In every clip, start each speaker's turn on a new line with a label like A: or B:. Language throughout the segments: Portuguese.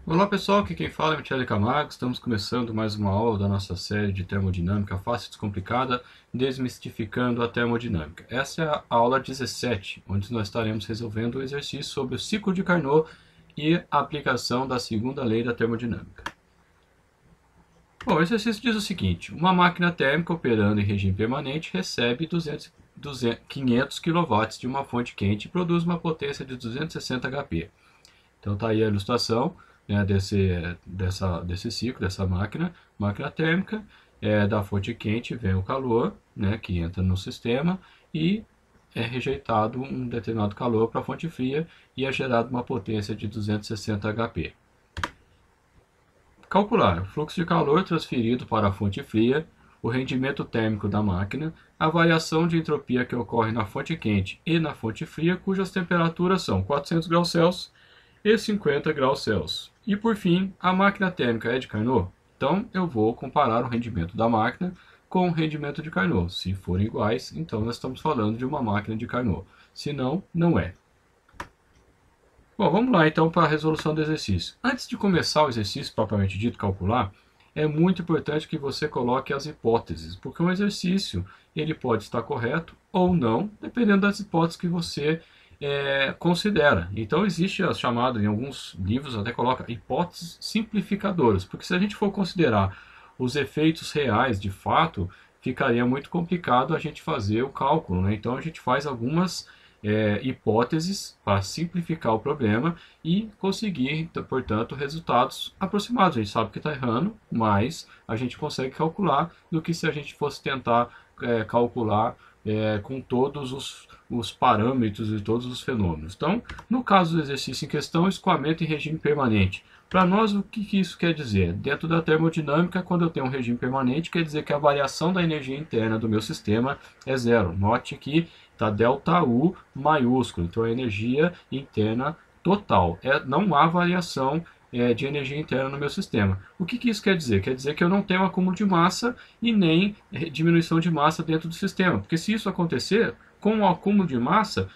A: Olá pessoal, aqui quem fala é Michele Camargo. Estamos começando mais uma aula da nossa série de termodinâmica fácil e descomplicada, desmistificando a termodinâmica. Essa é a aula 17, onde nós estaremos resolvendo o exercício sobre o ciclo de Carnot e a aplicação da segunda lei da termodinâmica. Bom, o exercício diz o seguinte: uma máquina térmica operando em regime permanente recebe 500 kW de uma fonte quente e produz uma potência de 260 HP. Então está aí a ilustração, né, desse ciclo, dessa máquina térmica. Da fonte quente vem o calor, né, que entra no sistema e é rejeitado um determinado calor para a fonte fria e é gerada uma potência de 260 HP. Calcular o fluxo de calor transferido para a fonte fria, o rendimento térmico da máquina, a variação de entropia que ocorre na fonte quente e na fonte fria, cujas temperaturas são 400 graus Celsius e 50 graus Celsius. E por fim, a máquina térmica é de Carnot? Então eu vou comparar o rendimento da máquina com o rendimento de Carnot. Se forem iguais, então nós estamos falando de uma máquina de Carnot. Se não, não é. Bom, vamos lá então para a resolução do exercício. Antes de começar o exercício propriamente dito, calcular, é muito importante que você coloque as hipóteses, porque um exercício ele pode estar correto ou não, dependendo das hipóteses que você considera. Então existe a chamada, em alguns livros até coloca hipóteses simplificadoras, porque se a gente for considerar os efeitos reais de fato, ficaria muito complicado a gente fazer o cálculo, né? Então a gente faz algumas hipóteses para simplificar o problema e conseguir, portanto, resultados aproximados. A gente sabe que está errando, mas a gente consegue calcular do que se a gente fosse tentar calcular com todos os parâmetros e todos os fenômenos. Então, no caso do exercício em questão, escoamento em regime permanente. Para nós, o que isso quer dizer? Dentro da termodinâmica, quando eu tenho um regime permanente, quer dizer que a variação da energia interna do meu sistema é zero. Note que está ΔU maiúsculo, então a energia interna total. Não há variação de energia interna no meu sistema. O que isso quer dizer? Quer dizer que eu não tenho acúmulo de massa e nem diminuição de massa dentro do sistema. Porque se isso acontecer, com o acúmulo de massa,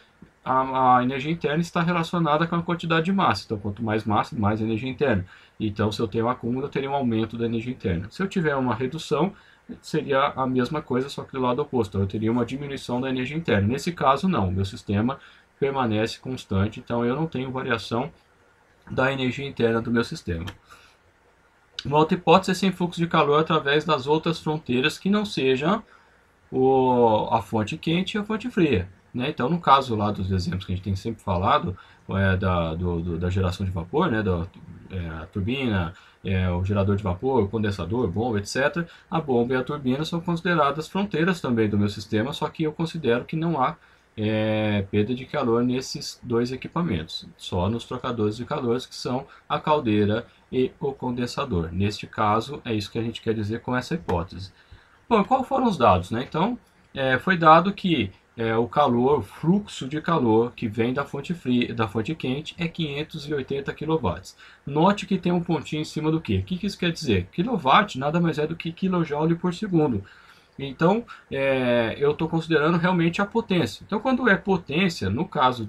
A: a energia interna está relacionada com a quantidade de massa. Então, quanto mais massa, mais energia interna. Então, se eu tenho um acúmulo, eu teria um aumento da energia interna. Se eu tiver uma redução, seria a mesma coisa, só que do lado oposto. Eu teria uma diminuição da energia interna. Nesse caso, não. O meu sistema permanece constante, então eu não tenho variação da energia interna do meu sistema. Uma outra hipótese é sem fluxo de calor através das outras fronteiras que não sejam a fonte quente e a fonte fria. Né? Então, no caso lá dos exemplos que a gente tem sempre falado, da geração de vapor, né? A turbina, o gerador de vapor, o condensador, bomba, etc. A bomba e a turbina são consideradas fronteiras também do meu sistema, só que eu considero que não há perda de calor nesses dois equipamentos, só nos trocadores de calores, que são a caldeira e o condensador. Neste caso, é isso que a gente quer dizer com essa hipótese. Bom, quais foram os dados? Né? Então, foi dado que o calor, o fluxo de calor que vem da fonte fria, da fonte quente é 580 kW. Note que tem um pontinho em cima do quê? O que isso quer dizer? Kilowatt nada mais é do que kJ por segundo. Então, eu estou considerando realmente a potência. Então, quando é potência, no caso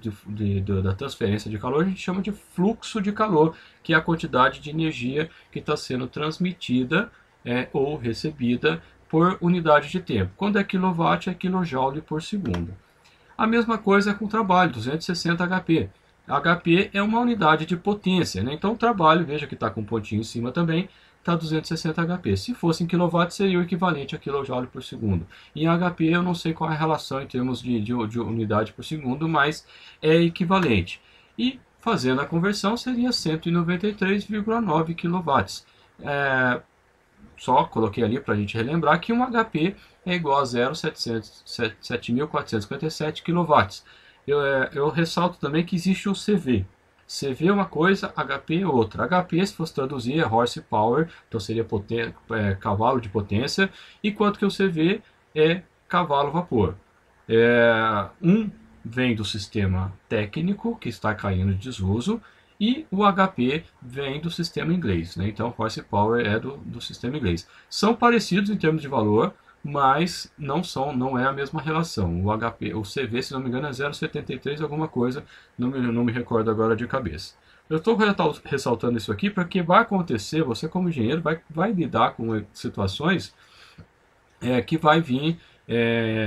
A: da transferência de calor, a gente chama de fluxo de calor, que é a quantidade de energia que está sendo transmitida ou recebida por unidade de tempo. Quando é quilowatt, é kJ por segundo. A mesma coisa com o trabalho, 260 HP. HP é uma unidade de potência, né? Então o trabalho, veja que está com um pontinho em cima também, está 260 HP. Se fosse em kW, seria o equivalente a kJ por segundo. Em HP eu não sei qual é a relação em termos de unidade por segundo, mas é equivalente. E fazendo a conversão seria 193,9 kW. Só coloquei ali para a gente relembrar que um HP é igual a 0,7.457 kW. Eu ressalto também que existe o CV. CV é uma coisa, HP é outra. HP, se fosse traduzir, é horsepower, então seria cavalo de potência, enquanto que o CV é cavalo-vapor. Um vem do sistema técnico, que está caindo de desuso, e o HP vem do sistema inglês, né? Então, horsepower é do sistema inglês. São parecidos em termos de valor, mas não é a mesma relação. O CV, se não me engano, é 0,73 alguma coisa, não me recordo agora de cabeça. Eu estou ressaltando isso aqui porque vai acontecer, você como engenheiro vai lidar com situações que vai vir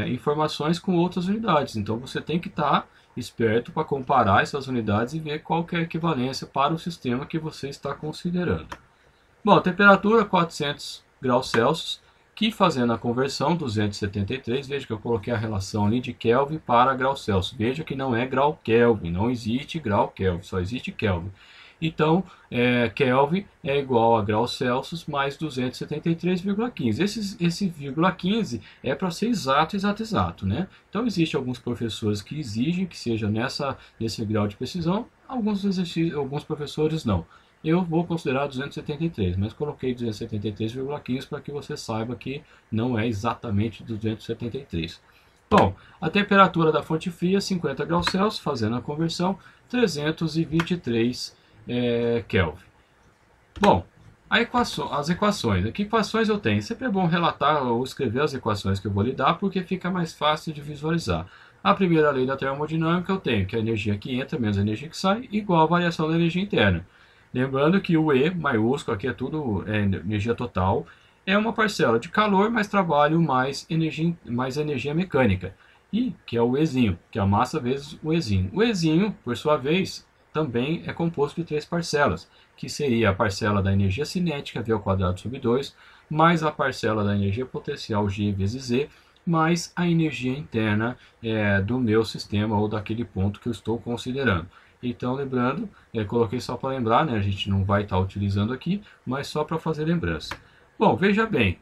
A: informações com outras unidades. Então você tem que estar esperto para comparar essas unidades e ver qual que é a equivalência para o sistema que você está considerando. Bom, temperatura 400 graus Celsius, que fazendo a conversão 273, veja que eu coloquei a relação ali de Kelvin para grau Celsius. Veja que não é grau Kelvin, não existe grau Kelvin, só existe Kelvin. Então, Kelvin é igual a graus Celsius mais 273,15. Esse vírgula 15 é para ser exato, exato, exato, né? Então, existem alguns professores que exigem que seja nesse grau de precisão, alguns professores não. Eu vou considerar 273, mas coloquei 273,15 para que você saiba que não é exatamente 273. Bom, a temperatura da fonte fria, 50 graus Celsius, fazendo a conversão, 323 Kelvin. Bom, as equações. Que equações eu tenho? Sempre é bom relatar ou escrever as equações que eu vou lhe dar, porque fica mais fácil de visualizar. A primeira lei da termodinâmica eu tenho que a energia que entra menos a energia que sai, igual a variação da energia interna. Lembrando que o E maiúsculo, aqui é tudo energia total, é uma parcela de calor mais trabalho mais energia mecânica. E que é o Ezinho, que é a massa vezes o Ezinho. O Ezinho, por sua vez, também é composto de 3 parcelas, que seria a parcela da energia cinética, V ao quadrado sobre 2, mais a parcela da energia potencial, G vezes Z, mais a energia interna do meu sistema ou daquele ponto que eu estou considerando. Então, lembrando, coloquei só para lembrar, né? A gente não vai estar utilizando aqui, mas só para fazer lembrança. Bom, veja bem,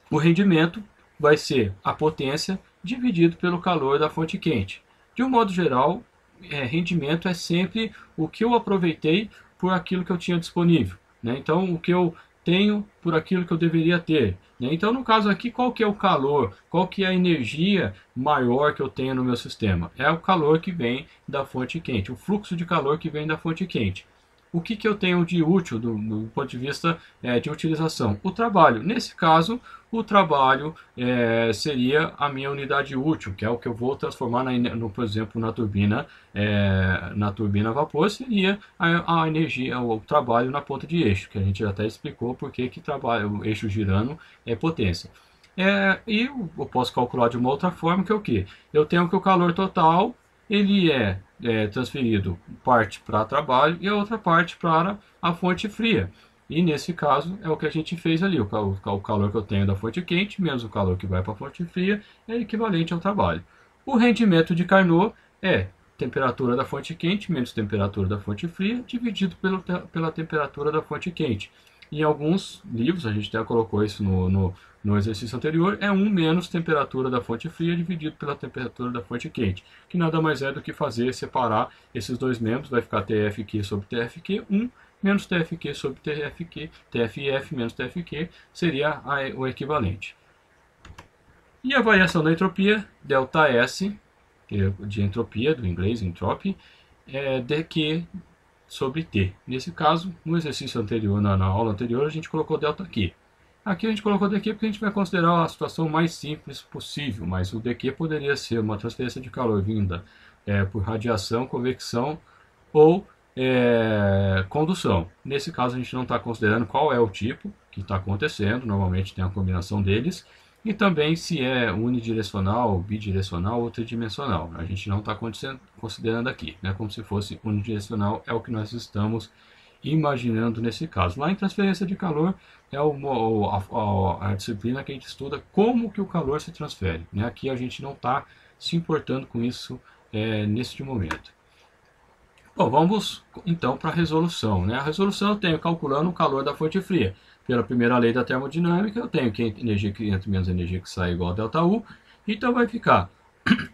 A: o rendimento vai ser a potência dividido pelo calor da fonte quente. De um modo geral, rendimento é sempre o que eu aproveitei por aquilo que eu tinha disponível, né? Então, o que eu tenho por aquilo que eu deveria ter, né? Então, no caso aqui, qual que é o calor? Qual que é a energia maior que eu tenho no meu sistema? É o calor que vem da fonte quente, o fluxo de calor que vem da fonte quente. O que eu tenho de útil do ponto de vista de utilização? O trabalho. Nesse caso, o trabalho seria a minha unidade útil, que é o que eu vou transformar, por exemplo, na turbina a vapor, seria a energia, o trabalho na ponta de eixo, que a gente até explicou porque que o eixo girando é potência. E eu posso calcular de uma outra forma, que é o que? Eu tenho que o calor total ele é transferido parte para trabalho e a outra parte para a fonte fria. E nesse caso é o que a gente fez ali, o calor que eu tenho da fonte quente, menos o calor que vai para a fonte fria, é equivalente ao trabalho. O rendimento de Carnot é temperatura da fonte quente menos temperatura da fonte fria, dividido pela temperatura da fonte quente. Em alguns livros, a gente até colocou isso no exercício anterior, é 1 menos temperatura da fonte fria dividido pela temperatura da fonte quente, que nada mais é do que separar esses dois membros, vai ficar TFQ sobre TFQ, 1 menos TFQ sobre TFQ, TFF menos TFQ, seria o equivalente. E a variação da entropia, ΔS, que é de entropia, do inglês entropy, é dQ sobre T. Nesse caso, no exercício anterior, na aula anterior, a gente colocou ΔQ. Aqui a gente colocou dQ porque a gente vai considerar a situação mais simples possível, mas o dQ poderia ser uma transferência de calor vinda por radiação, convecção ou condução. Nesse caso a gente não está considerando qual é o tipo que está acontecendo, normalmente tem a combinação deles, e também se é unidirecional, bidirecional ou tridimensional. A gente não está considerando aqui, né? Como se fosse unidirecional, é o que nós estamos imaginando nesse caso. Lá em transferência de calor é a disciplina que a gente estuda como que o calor se transfere, né? Aqui a gente não está se importando com isso neste momento. Bom, vamos então para a resolução, né? A resolução eu tenho calculando o calor da fonte fria. Pela primeira lei da termodinâmica, eu tenho que energia que entra menos energia que sai igual a ΔU. Então vai ficar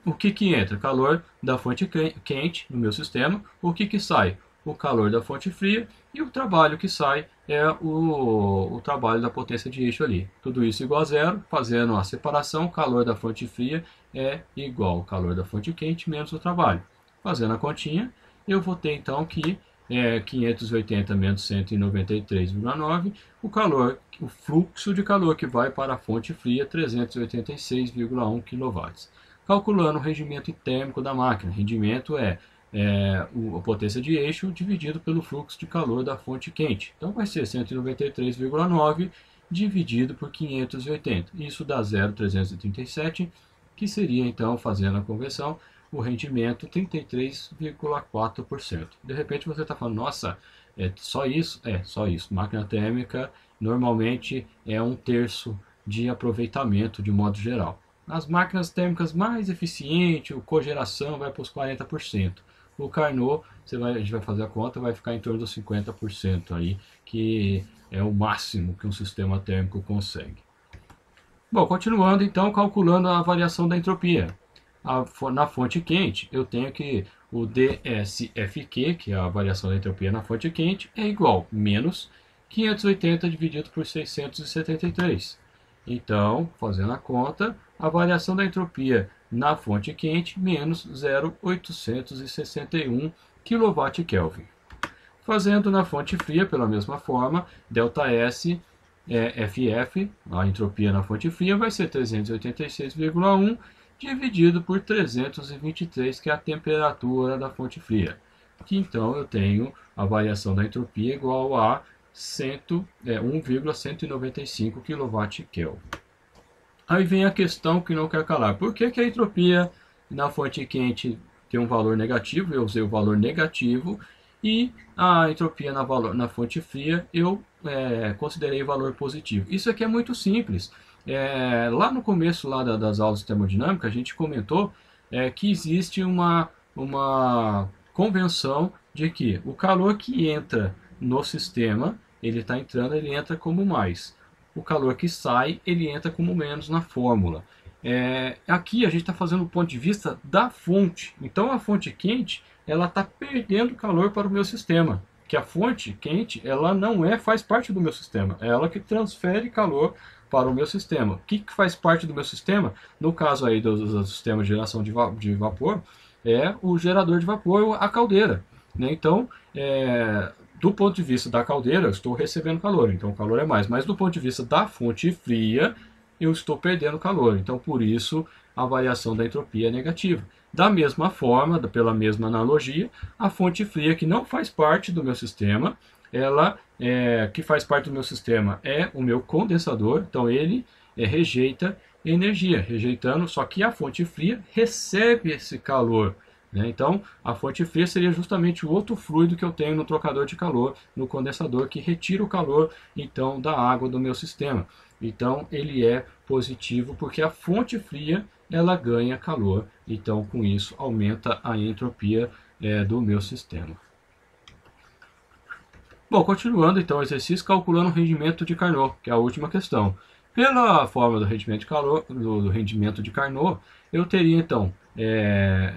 A: o que entra? Calor da fonte quente no meu sistema. O que sai? O calor da fonte fria. E o trabalho que sai é o trabalho da potência de eixo ali. Tudo isso igual a zero. Fazendo a separação, o calor da fonte fria é igual ao calor da fonte quente menos o trabalho. Fazendo a continha, eu vou ter então que 580 menos 193,9, o fluxo de calor que vai para a fonte fria, 386,1 kW. Calculando o rendimento térmico da máquina. Rendimento é a potência de eixo dividido pelo fluxo de calor da fonte quente. Então vai ser 193,9 dividido por 580. Isso dá 0,337, que seria então, fazendo a conversão, o rendimento 33,4%. De repente você está falando, nossa, é só isso? É, só isso. Máquina térmica normalmente é 1/3 de aproveitamento de modo geral. As máquinas térmicas mais eficientes, o cogeração vai para os 40%. O Carnot, a gente vai fazer a conta, vai ficar em torno dos 50% aí, que é o máximo que um sistema térmico consegue. Bom, continuando então, calculando a variação da entropia. Na fonte quente, eu tenho que o DSFQ, que é a variação da entropia na fonte quente, é igual a menos 580 dividido por 673. Então, fazendo a conta, a variação da entropia na fonte quente menos 0,861 kWK. Fazendo na fonte fria, pela mesma forma, ΔS FF, a entropia na fonte fria, vai ser 386,1 dividido por 323, que é a temperatura da fonte fria. Que então eu tenho a variação da entropia igual a 1,195 kWK. Aí vem a questão que não quer calar. Por que a entropia na fonte quente tem um valor negativo? Eu usei o valor negativo. E a entropia na fonte fria eu considerei o valor positivo. Isso aqui é muito simples. Lá no começo das aulas de termodinâmica, a gente comentou que existe uma convenção de que o calor que entra no sistema, ele entra como mais. O calor que sai, ele entra como menos na fórmula. Aqui a gente está fazendo o ponto de vista da fonte. Então a fonte quente, ela está perdendo calor para o meu sistema. Que a fonte quente, ela não faz parte do meu sistema. É ela que transfere calor para o meu sistema. O que faz parte do meu sistema? No caso aí do sistema de geração de vapor, é o gerador de vapor, a caldeira. Né? Então, do ponto de vista da caldeira, eu estou recebendo calor, então o calor é mais. Mas do ponto de vista da fonte fria, eu estou perdendo calor. Então, por isso, a variação da entropia é negativa. Da mesma forma, pela mesma analogia, a fonte fria que não faz parte do meu sistema, que faz parte do meu sistema é o meu condensador, então ele rejeita energia, rejeitando, só que a fonte fria recebe esse calor. Né? Então, a fonte fria seria justamente o outro fluido que eu tenho no trocador de calor, no condensador, que retira o calor então da água do meu sistema. Então, ele é positivo porque a fonte fria ela ganha calor, então com isso aumenta a entropia do meu sistema. Bom, continuando então o exercício, calculando o rendimento de Carnot, que é a última questão. Pela fórmula do rendimento de calor, do rendimento de Carnot, eu teria então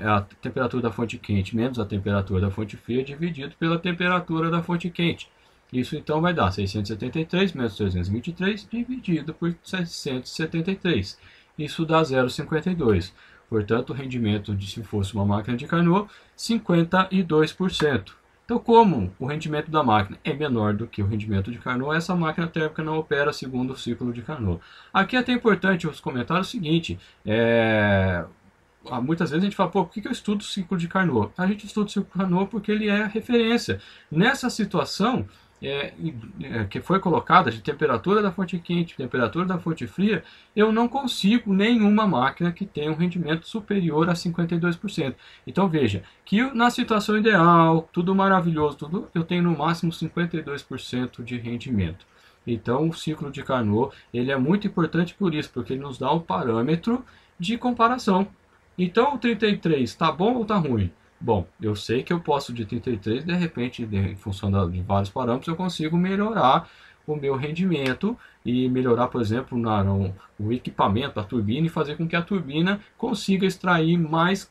A: a temperatura da fonte quente menos a temperatura da fonte fria dividido pela temperatura da fonte quente. Isso então vai dar 673 menos 323 dividido por 673. Isso dá 0,52. Portanto, o rendimento se fosse uma máquina de Carnot, 52%. Então, como o rendimento da máquina é menor do que o rendimento de Carnot, essa máquina térmica não opera segundo o ciclo de Carnot. Aqui é até importante os comentários o seguinte, muitas vezes a gente fala, por que eu estudo o ciclo de Carnot? A gente estuda o ciclo de Carnot porque ele é a referência. Nessa situação que foi colocada de temperatura da fonte quente, temperatura da fonte fria, eu não consigo nenhuma máquina que tenha um rendimento superior a 52%. Então veja, que na situação ideal, tudo maravilhoso, eu tenho no máximo 52% de rendimento. Então o ciclo de Carnot ele é muito importante por isso, porque ele nos dá um parâmetro de comparação. Então o 33 está bom ou está ruim? Bom, eu sei que eu posso de 33, de repente, em função de vários parâmetros, eu consigo melhorar o meu rendimento e melhorar, por exemplo, o equipamento, a turbina, e fazer com que a turbina consiga extrair mais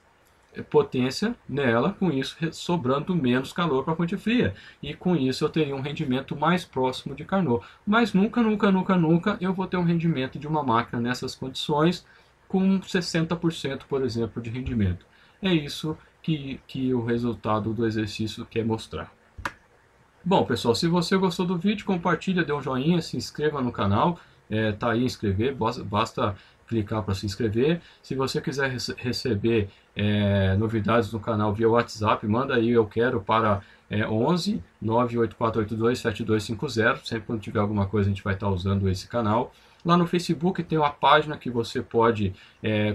A: potência nela, com isso sobrando menos calor para a fonte fria. E com isso eu teria um rendimento mais próximo de Carnot. Mas nunca, nunca, nunca, nunca eu vou ter um rendimento de uma máquina nessas condições com 60%, por exemplo, de rendimento. É isso que o resultado do exercício quer mostrar. Bom, pessoal, se você gostou do vídeo, compartilha, dê um joinha, se inscreva no canal. Tá aí inscrever, basta clicar para se inscrever. Se você quiser receber novidades no canal via WhatsApp, manda aí eu quero para 11 98482 7250. Sempre quando tiver alguma coisa a gente vai estar usando esse canal. Lá no Facebook tem uma página que você pode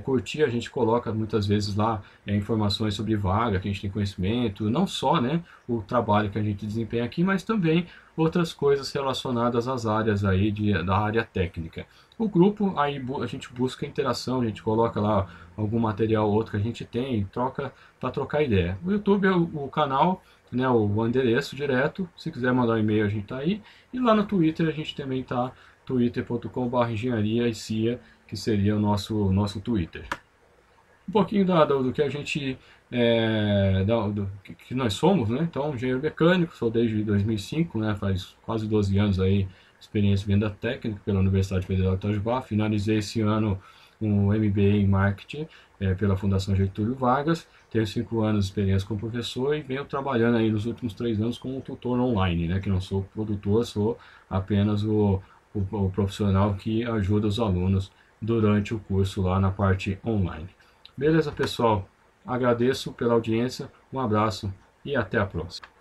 A: curtir, a gente coloca muitas vezes lá informações sobre vaga, que a gente tem conhecimento, não só o trabalho que a gente desempenha aqui, mas também outras coisas relacionadas às áreas aí da área técnica. O grupo, aí a gente busca interação, a gente coloca lá algum material ou outro que a gente tem, troca para trocar ideia. O YouTube é o canal, o endereço direto, se quiser mandar um e-mail a gente está aí, e lá no Twitter a gente também está, twitter.com/engenharia-cia, que seria o nosso Twitter. Um pouquinho do que a gente que nós somos, Então, engenheiro mecânico, sou desde 2005, faz quase 12 anos aí, experiência em venda técnica pela Universidade Federal de Itajubá. Finalizei esse ano um MBA em marketing pela Fundação Getúlio Vargas. Tenho 5 anos de experiência como professor e venho trabalhando aí nos últimos 3 anos como tutor online, que não sou produtor, sou apenas o profissional que ajuda os alunos durante o curso lá na parte online. Beleza, pessoal? Agradeço pela audiência, um abraço e até a próxima.